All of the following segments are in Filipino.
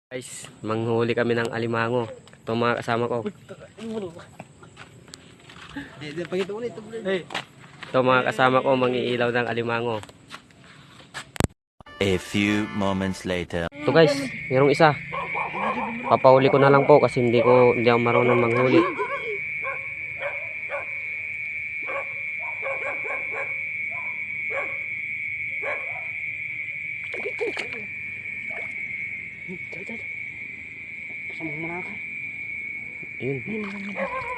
Guys, manghuli kami ng alimango. Ito mga kasama ko. Ito mga kasama ko, mangiilaw ng alimango. A few moments later. Ito guys, mayroong isa. Papahuli ko na lang po kasi hindi ako marunong manghuli. Yun.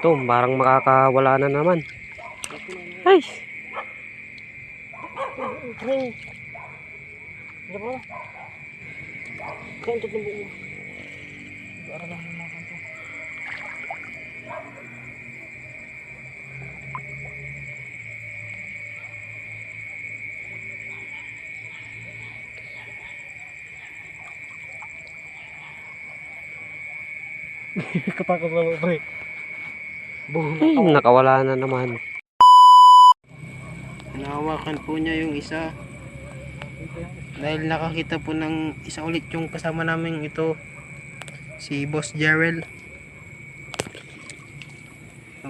Ito, parang makakawala na naman. Ay! Katakot na mo, pre. Ay, nakawala na naman. Nahawakan po niya yung isa. Dahil nakakita po ng isa ulit yung kasama namin ito. Si Boss Jarrell. So,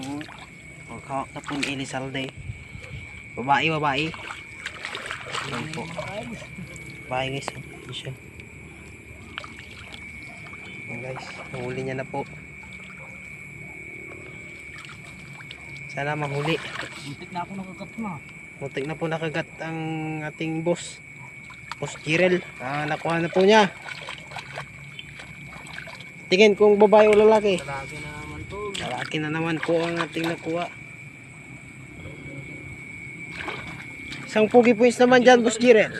magkawak na po ni Elizalde. Babae. Ayan po. Babae guys. Ayan siya. Ayan guys, nahuli niya na po. Sana mahuli. Muntik na ako nakagat na. Muntik na po nakagat ang ating boss. Boss Jarrell. Nakuha na po niya. Tingin kung babae o lalaki. Lagi na naman to. Lalaki na naman po ang ating nakuha. Isang pugi points naman dyan, Boss Jarrell.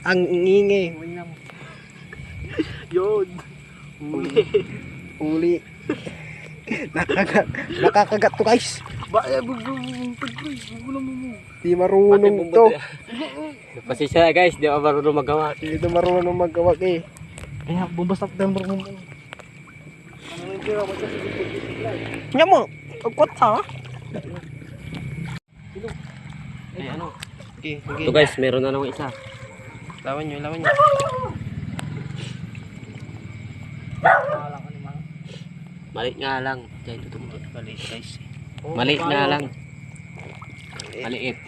Ang ingay. Yun. Uli. Nakakagat to guys. Bugbog mo. Di marunong to. Pasensya guys, di ako marunong magawa. Hindi to marunong magkawag eh. Kaya bumbasak tayo mo. Nya mo, agkot ha? Ay, ano? Okay. Ito guys, meron na naman isa. Lawan nyo. Maliit nga lang. Diyan, tutungkot. Maliit guys. Maliit nga lang. Maliit.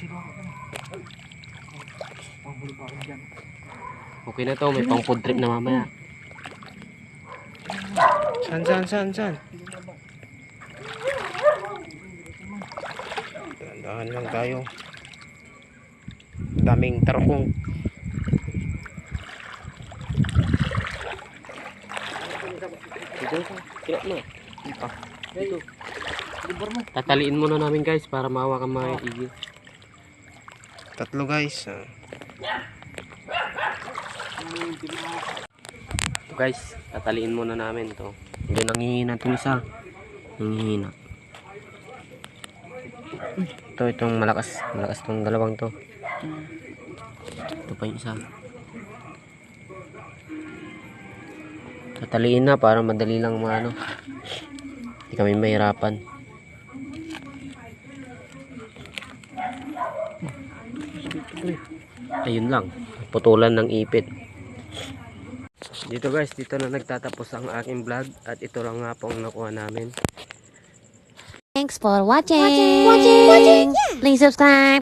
Okay na to, may pang food trip na mamaya. San? Dahan lang tayo. Daming tarkong. Kaya mo. Dito. Tataliin muna namin guys para mahawakan mga igil. Tatlo guys. Ito guys, tataliin muna namin to. Hindi nangihina itong isa. Nangihina. Itong malakas itong dalawang to. Ito pa yung isa. Tataliin na para madali lang maano. Hindi kami mahirapan. Ayun lang, putulan ng ipit. Dito guys, dito na nagtatapos ang aking vlog at ito lang nga po ang nakuha namin. Thanks for watching. Please subscribe.